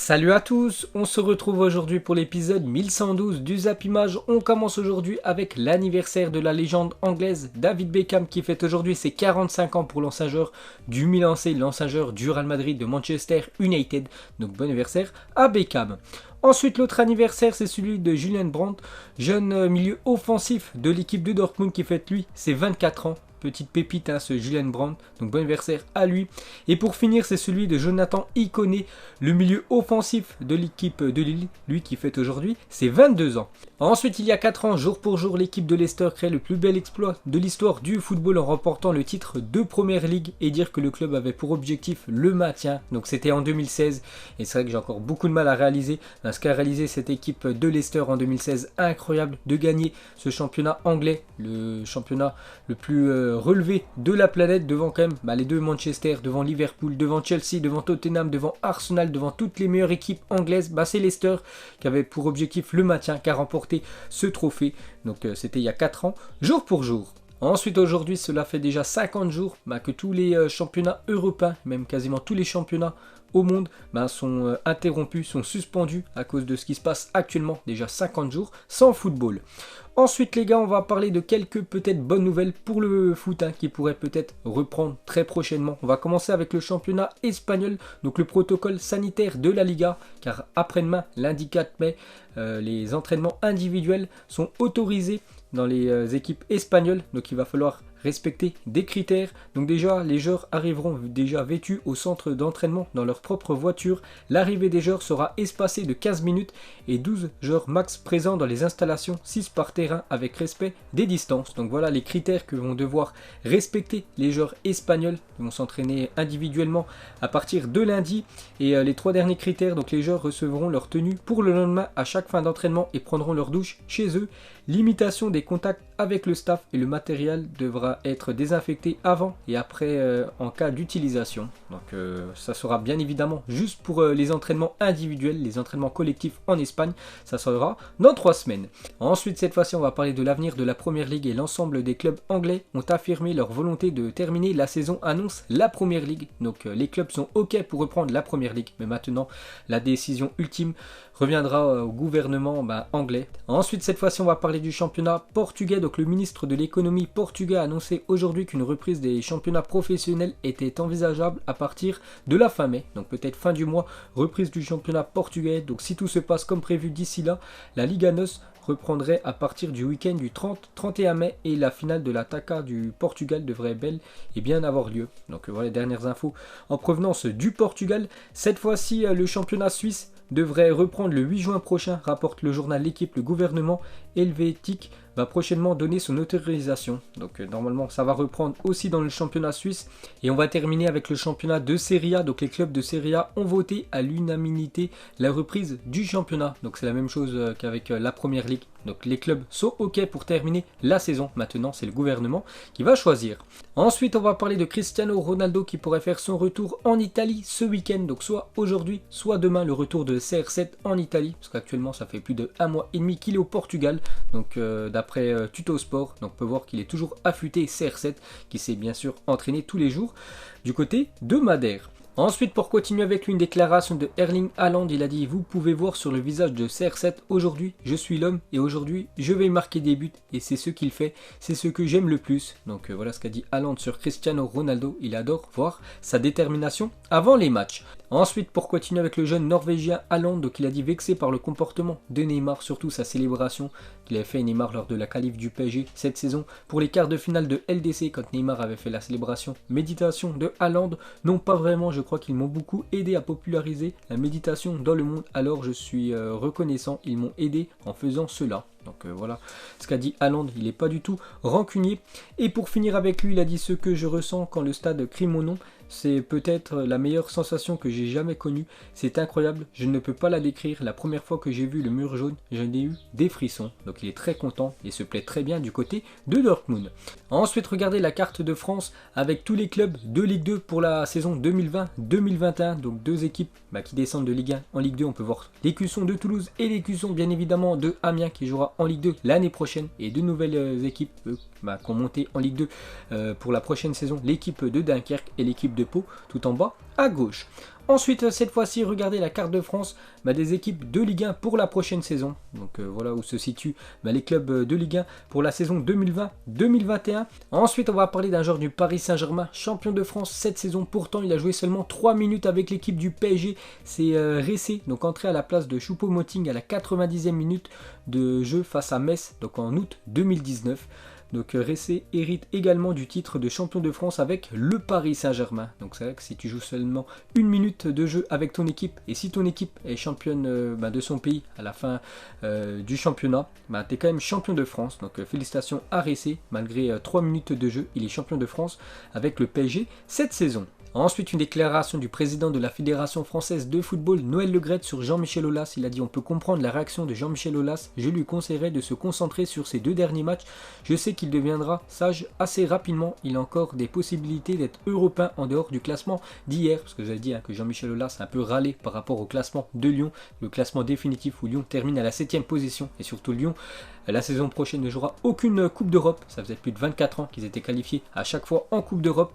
Salut à tous, on se retrouve aujourd'hui pour l'épisode 1112 du Zap Image. On commence aujourd'hui avec l'anniversaire de la légende anglaise David Beckham qui fête aujourd'hui ses 45 ans pour l'ancien joueur du Milan AC, l'ancien joueur du Real Madrid, de Manchester United. Donc bon anniversaire à Beckham. Ensuite, l'autre anniversaire, c'est celui de Julian Brandt, jeune milieu offensif de l'équipe de Dortmund qui fête lui ses 24 ans. Petite pépite, ce Julian Brandt, donc bon anniversaire à lui. Et pour finir, c'est celui de Jonathan Ikoné, le milieu offensif de l'équipe de Lille, lui qui fête aujourd'hui ses 22 ans. Ensuite, il y a 4 ans, jour pour jour, l'équipe de Leicester crée le plus bel exploit de l'histoire du football en remportant le titre de Première Ligue et dire que le club avait pour objectif le maintien. Donc c'était en 2016 et c'est vrai que j'ai encore beaucoup de mal à réaliser ce qu'a réalisé cette équipe de Leicester en 2016. Incroyable de gagner ce championnat anglais, le championnat le plus relevé de la planète, devant quand même les deux Manchester, devant Liverpool, devant Chelsea, devant Tottenham, devant Arsenal, devant toutes les meilleures équipes anglaises. C'est Leicester qui avait pour objectif le maintien, qui a remporté ce trophée. Donc c'était il y a 4 ans, jour pour jour. Ensuite, aujourd'hui, cela fait déjà 50 jours que tous les championnats européens, même quasiment tous les championnats au monde, sont interrompus, sont suspendus à cause de ce qui se passe actuellement, déjà 50 jours sans football. Ensuite les gars, on va parler de quelques peut-être bonnes nouvelles pour le foot qui pourrait peut-être reprendre très prochainement. On va commencer avec le championnat espagnol, donc le protocole sanitaire de la Liga, car après-demain, lundi 4 mai, les entraînements individuels sont autorisés dans les équipes espagnoles, donc il va falloir respecter des critères. Donc déjà, les joueurs arriveront déjà vêtus au centre d'entraînement dans leur propre voiture. L'arrivée des joueurs sera espacée de 15 minutes et 12 joueurs max présents dans les installations, 6 par terrain avec respect des distances. Donc voilà les critères que vont devoir respecter les joueurs espagnols. Ils vont s'entraîner individuellement à partir de lundi. Et les 3 derniers critères, donc les joueurs recevront leur tenue pour le lendemain à chaque fin d'entraînement et prendront leur douche chez eux. Limitation des contacts avec le staff et le matériel devra être désinfecté avant et après en cas d'utilisation. Donc ça sera bien évidemment juste pour les entraînements individuels, les entraînements collectifs en Espagne. Ça sera dans 3 semaines. Ensuite, cette fois-ci, on va parler de l'avenir de la Première Ligue et l'ensemble des clubs anglais ont affirmé leur volonté de terminer la saison, annonce la Première Ligue. Donc les clubs sont OK pour reprendre la Première Ligue, mais maintenant la décision ultime reviendra au gouvernement anglais. Ensuite, cette fois-ci, on va parler du championnat portugais. Donc le ministre de l'économie portugais a annoncé aujourd'hui qu'une reprise des championnats professionnels était envisageable à partir de la fin mai. Donc peut-être fin du mois, reprise du championnat portugais. Donc si tout se passe comme prévu d'ici là, la Liga NOS reprendrait à partir du week-end du 30-31 mai et la finale de la Taça du Portugal devrait bel et bien avoir lieu. Donc voilà les dernières infos en provenance du Portugal. Cette fois-ci, le championnat suisse devrait reprendre le 8 juin prochain, rapporte le journal L'Équipe. Le gouvernement helvétique va prochainement donner son autorisation. Donc normalement ça va reprendre aussi dans le championnat suisse. Et on va terminer avec le championnat de Serie A. Donc les clubs de Serie A ont voté à l'unanimité la reprise du championnat. Donc c'est la même chose qu'avec la Première Ligue. Donc les clubs sont OK pour terminer la saison. Maintenant c'est le gouvernement qui va choisir. Ensuite on va parler de Cristiano Ronaldo qui pourrait faire son retour en Italie ce week-end. Donc soit aujourd'hui, soit demain, le retour de CR7 en Italie. Parce qu'actuellement ça fait plus de 1 mois et demi qu'il est au Portugal. Donc d'après Tuto Sport, donc on peut voir qu'il est toujours affûté, CR7, qui s'est bien sûr entraîné tous les jours du côté de Madère. Ensuite, pour continuer avec une déclaration de Erling Haaland, il a dit: vous pouvez voir sur le visage de CR7, aujourd'hui je suis l'homme et aujourd'hui je vais marquer des buts et c'est ce qu'il fait, c'est ce que j'aime le plus. Donc voilà ce qu'a dit Haaland sur Cristiano Ronaldo, il adore voir sa détermination avant les matchs. Ensuite, pour continuer avec le jeune norvégien Haaland, donc il a dit vexé par le comportement de Neymar, surtout sa célébration qu'il avait fait Neymar lors de la qualif du PSG cette saison pour les quarts de finale de LDC quand Neymar avait fait la célébration. Méditation de Haaland, non pas vraiment, je crois qu'ils m'ont beaucoup aidé à populariser la méditation dans le monde, alors je suis reconnaissant, ils m'ont aidé en faisant cela. Donc voilà ce qu'a dit Haaland, il n'est pas du tout rancunier. Et pour finir avec lui, il a dit: ce que je ressens quand le stade crie mon nom, c'est peut-être la meilleure sensation que j'ai jamais connue. C'est incroyable, je ne peux pas la décrire. La première fois que j'ai vu le mur jaune, j'en ai eu des frissons. Donc il est très content et se plaît très bien du côté de Dortmund. Ensuite, regardez la carte de France avec tous les clubs de Ligue 2 pour la saison 2020-2021. Donc 2 équipes qui descendent de Ligue 1 en Ligue 2. On peut voir l'Écusson de Toulouse et l'Écusson bien évidemment de Amiens qui jouera en Ligue 2 l'année prochaine. Et 2 nouvelles équipes qui ont monté en Ligue 2 pour la prochaine saison. L'équipe de Dunkerque et l'équipe de Pau tout en bas à gauche. Ensuite, cette fois-ci, regardez la carte de France des équipes de Ligue 1 pour la prochaine saison. Donc voilà où se situent les clubs de Ligue 1 pour la saison 2020-2021. Ensuite, on va parler d'un joueur du Paris Saint-Germain, champion de France cette saison. Pourtant, il a joué seulement 3 minutes avec l'équipe du PSG. C'est Ressé, donc entré à la place de Choupo-Moting à la 90e minute de jeu face à Metz, donc en août 2019. Donc Ressé hérite également du titre de champion de France avec le Paris Saint-Germain. Donc c'est vrai que si tu joues seulement 1 minute de jeu avec ton équipe, et si ton équipe est championne de son pays à la fin du championnat, tu es quand même champion de France. Donc félicitations à Ressé, malgré 3 minutes de jeu, il est champion de France avec le PSG cette saison. Ensuite, une déclaration du président de la Fédération française de football, Noël Le Graët, sur Jean-Michel Aulas. Il a dit: on peut comprendre la réaction de Jean-Michel Aulas. Je lui conseillerais de se concentrer sur ses 2 derniers matchs. Je sais qu'il deviendra sage assez rapidement. Il a encore des possibilités d'être européen en dehors du classement d'hier. Parce que vous avez dit que Jean-Michel Aulas a un peu râlé par rapport au classement de Lyon. Le classement définitif où Lyon termine à la 7e position. Et surtout Lyon, la saison prochaine, ne jouera aucune Coupe d'Europe. Ça faisait plus de 24 ans qu'ils étaient qualifiés à chaque fois en Coupe d'Europe.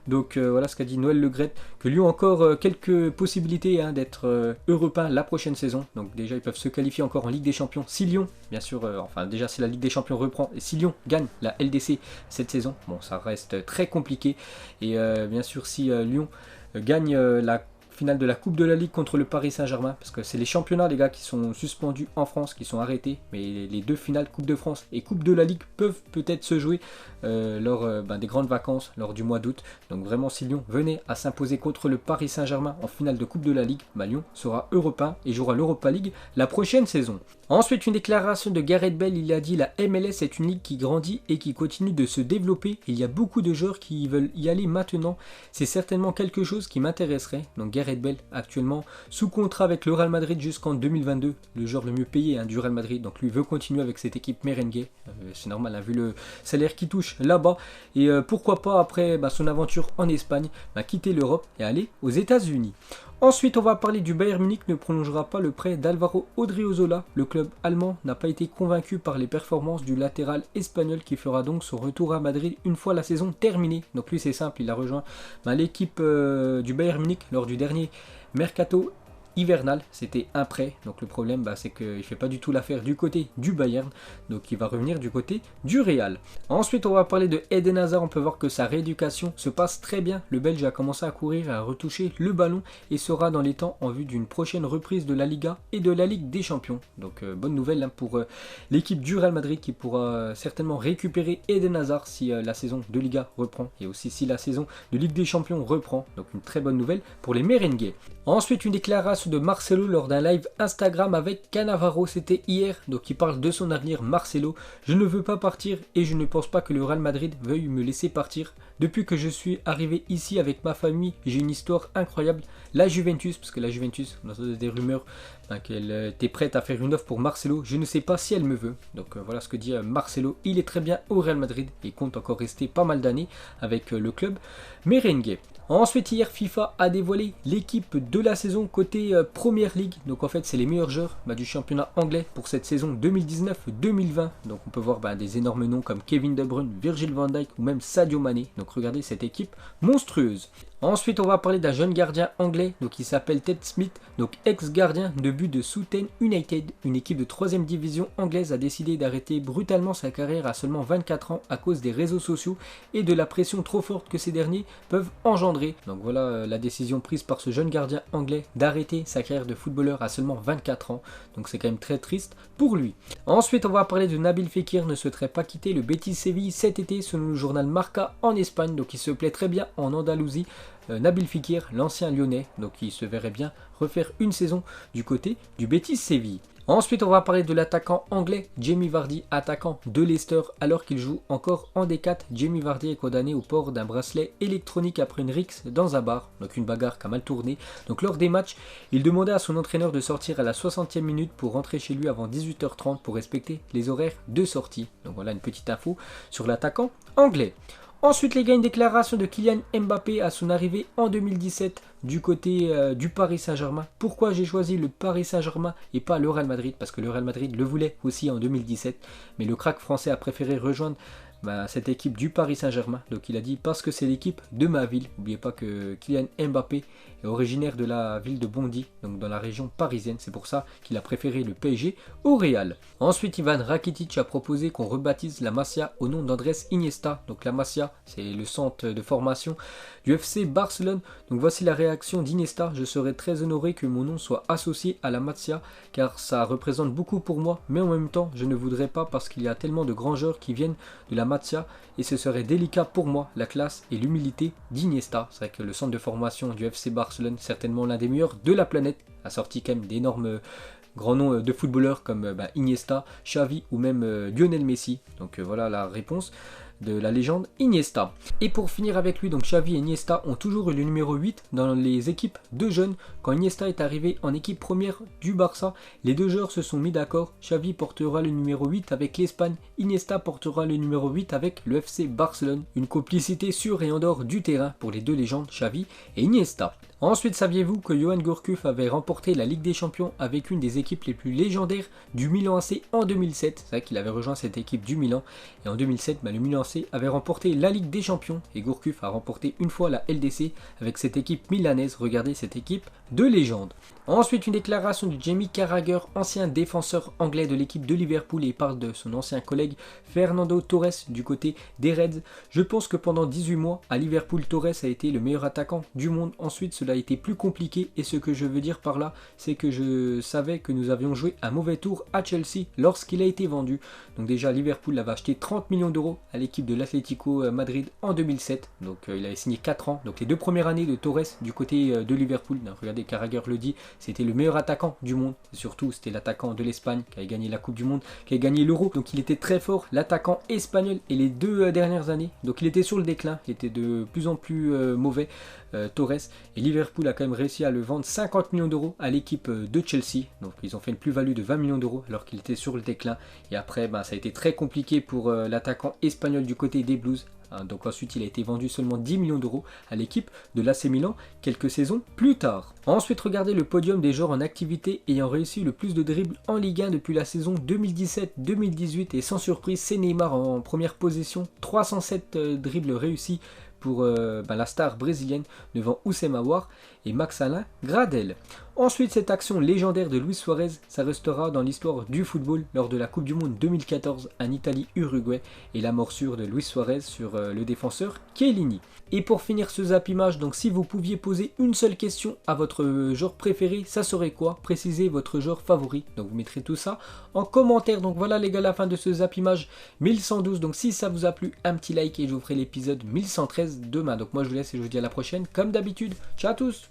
Donc voilà ce qu'a dit Noël Le Graët, que Lyon a encore quelques possibilités d'être européen la prochaine saison. Donc déjà ils peuvent se qualifier encore en Ligue des Champions si Lyon, bien sûr, déjà si la Ligue des Champions reprend et si Lyon gagne la LDC cette saison. Bon, ça reste très compliqué. Et bien sûr si Lyon gagne la finale de la Coupe de la Ligue contre le Paris Saint-Germain, parce que c'est les championnats les gars qui sont suspendus en France, qui sont arrêtés, mais les 2 finales Coupe de France et Coupe de la Ligue peuvent peut-être se jouer lors des grandes vacances, lors du mois d'août. Donc vraiment si Lyon venait à s'imposer contre le Paris Saint-Germain en finale de Coupe de la Ligue, Lyon sera européen et jouera l'Europa League la prochaine saison. Ensuite, une déclaration de Gareth Bale, il a dit: la MLS est une ligue qui grandit et qui continue de se développer. Il y a beaucoup de joueurs qui veulent y aller maintenant. C'est certainement quelque chose qui m'intéresserait. Donc Gareth Bale, actuellement sous contrat avec le Real Madrid jusqu'en 2022, le joueur le mieux payé du Real Madrid. Donc lui veut continuer avec cette équipe merengue. C'est normal, vu le salaire qu'il touche là-bas. Et pourquoi pas après son aventure en Espagne, quitter l'Europe et aller aux États-Unis. Ensuite, on va parler du Bayern Munich ne prolongera pas le prêt d'Alvaro Odriozola. Le club allemand n'a pas été convaincu par les performances du latéral espagnol qui fera donc son retour à Madrid une fois la saison terminée. Donc lui c'est simple, il a rejoint l'équipe du Bayern Munich lors du dernier mercato hivernal, c'était un prêt. Donc le problème c'est qu'il ne fait pas du tout l'affaire du côté du Bayern, donc il va revenir du côté du Real. Ensuite on va parler de Eden Hazard. On peut voir que sa rééducation se passe très bien. Le Belge a commencé à courir, à retoucher le ballon et sera dans les temps en vue d'une prochaine reprise de la Liga et de la Ligue des Champions. Donc bonne nouvelle pour l'équipe du Real Madrid qui pourra certainement récupérer Eden Hazard si la saison de Liga reprend et aussi si la saison de Ligue des Champions reprend. Donc une très bonne nouvelle pour les merengues. Ensuite, une déclaration de Marcelo lors d'un live Instagram avec Cannavaro, c'était hier. Donc il parle de son avenir. Marcelo: je ne veux pas partir et je ne pense pas que le Real Madrid veuille me laisser partir. Depuis que je suis arrivé ici avec ma famille, j'ai une histoire incroyable. La Juventus, parce que la Juventus, on a entendu des rumeurs qu'elle était prête à faire une offre pour Marcelo. Je ne sais pas si elle me veut. Donc voilà ce que dit Marcelo. Il est très bien au Real Madrid et compte encore rester pas mal d'années avec le club merengue. Ensuite, hier, FIFA a dévoilé l'équipe de la saison côté Premier League. Donc en fait, c'est les meilleurs joueurs du championnat anglais pour cette saison 2019-2020. Donc on peut voir des énormes noms comme Kevin De Bruyne, Virgil van Dijk ou même Sadio Mané. Donc regardez cette équipe monstrueuse. Ensuite, on va parler d'un jeune gardien anglais, donc il s'appelle Ted Smith, donc ex-gardien de but de Sutton United. Une équipe de 3e division anglaise a décidé d'arrêter brutalement sa carrière à seulement 24 ans à cause des réseaux sociaux et de la pression trop forte que ces derniers peuvent engendrer. Donc voilà la décision prise par ce jeune gardien anglais d'arrêter sa carrière de footballeur à seulement 24 ans. Donc c'est quand même très triste pour lui. Ensuite, on va parler de Nabil Fekir, ne souhaiterait pas quitter le Betis Séville cet été selon le journal Marca en Espagne. Donc il se plaît très bien en Andalousie. Nabil Fekir, l'ancien lyonnais, donc il se verrait bien refaire une saison du côté du Betis Séville. Ensuite, on va parler de l'attaquant anglais Jamie Vardy, attaquant de Leicester. Alors qu'il joue encore en D4, Jamie Vardy est condamné au port d'un bracelet électronique après une rixe dans un bar, donc une bagarre qui a mal tourné. Donc lors des matchs, il demandait à son entraîneur de sortir à la 60e minute pour rentrer chez lui avant 18h30 pour respecter les horaires de sortie. Donc voilà une petite info sur l'attaquant anglais. Ensuite, les gars, une déclaration de Kylian Mbappé à son arrivée en 2017 du côté du Paris Saint-Germain. Pourquoi j'ai choisi le Paris Saint-Germain et pas le Real Madrid? Parce que le Real Madrid le voulait aussi en 2017, mais le crack français a préféré rejoindre cette équipe du Paris Saint-Germain. Donc il a dit parce que c'est l'équipe de ma ville. N'oubliez pas que Kylian Mbappé est originaire de la ville de Bondy, donc dans la région parisienne. C'est pour ça qu'il a préféré le PSG au Real. Ensuite, Ivan Rakitic a proposé qu'on rebaptise la Masia au nom d'Andrés Iniesta. Donc la Masia, c'est le centre de formation du FC Barcelone. Donc voici la réaction d'Iniesta. Je serais très honoré que mon nom soit associé à la Masia car ça représente beaucoup pour moi, mais en même temps je ne voudrais pas parce qu'il y a tellement de grands joueurs qui viennent de la Masia et ce serait délicat pour moi, la classe et l'humilité d'Iniesta. C'est vrai que le centre de formation du FC Barcelone, certainement l'un des meilleurs de la planète, a sorti quand même d'énormes grands noms de footballeurs comme Iniesta, Xavi ou même Lionel Messi. Donc voilà la réponse de la légende Iniesta. Et pour finir avec lui, donc Xavi et Iniesta ont toujours eu le numéro 8 dans les équipes de jeunes. Quand Iniesta est arrivé en équipe première du Barça, les deux joueurs se sont mis d'accord. Xavi portera le numéro 8 avec l'Espagne, Iniesta portera le numéro 8 avec le FC Barcelone. Une complicité sur et en dehors du terrain pour les deux légendes Xavi et Iniesta. Ensuite, saviez-vous que Johan Gourcuff avait remporté la Ligue des Champions avec une des équipes les plus légendaires du Milan AC en 2007. C'est vrai qu'il avait rejoint cette équipe du Milan. Et en 2007, le Milan AC avait remporté la Ligue des Champions. Et Gourcuff a remporté une fois la LDC avec cette équipe milanaise. Regardez cette équipe de légende. Ensuite, une déclaration de Jamie Carragher, ancien défenseur anglais de l'équipe de Liverpool, et il parle de son ancien collègue Fernando Torres du côté des Reds. Je pense que pendant 18 mois à Liverpool, Torres a été le meilleur attaquant du monde. Ensuite, cela a été plus compliqué et ce que je veux dire par là, c'est que je savais que nous avions joué un mauvais tour à Chelsea lorsqu'il a été vendu. Donc déjà, Liverpool avait acheté 30 millions d'euros à l'équipe de l'Atlético Madrid en 2007. Donc il avait signé 4 ans. Donc les 2 premières années de Torres du côté de Liverpool. Donc, regardez, Carragher le dit, c'était le meilleur attaquant du monde. Et surtout, c'était l'attaquant de l'Espagne qui avait gagné la Coupe du Monde, qui a gagné l'Euro. Donc il était très fort, l'attaquant espagnol. Et les 2 dernières années, donc il était sur le déclin. Il était de plus en plus mauvais, Torres. Et Liverpool a quand même réussi à le vendre 50 millions d'euros à l'équipe de Chelsea. Donc ils ont fait une plus-value de 20 millions d'euros alors qu'il était sur le déclin. Et après, ça a été très compliqué pour l'attaquant espagnol du côté des Blues. Donc ensuite il a été vendu seulement 10 millions d'euros à l'équipe de l'AC Milan quelques saisons plus tard. Ensuite, regardez le podium des joueurs en activité ayant réussi le plus de dribbles en Ligue 1 depuis la saison 2017-2018 et sans surprise c'est Neymar en première position, 307 dribbles réussis pour la star brésilienne devant Houssem Aouar et Max-Alain Gradel. Ensuite, cette action légendaire de Luis Suarez, ça restera dans l'histoire du football lors de la Coupe du Monde 2014 en Italie-Uruguay et la morsure de Luis Suarez sur le défenseur Chiellini. Et pour finir ce Zap Image, donc si vous pouviez poser une seule question à votre joueur préféré, ça serait quoi? Précisez votre joueur favori. Donc vous mettrez tout ça en commentaire. Donc voilà les gars, la fin de ce Zap Image 1112. Donc si ça vous a plu, un petit like et je vous ferai l'épisode 1113 demain. Donc moi je vous laisse et je vous dis à la prochaine comme d'habitude. Ciao à tous!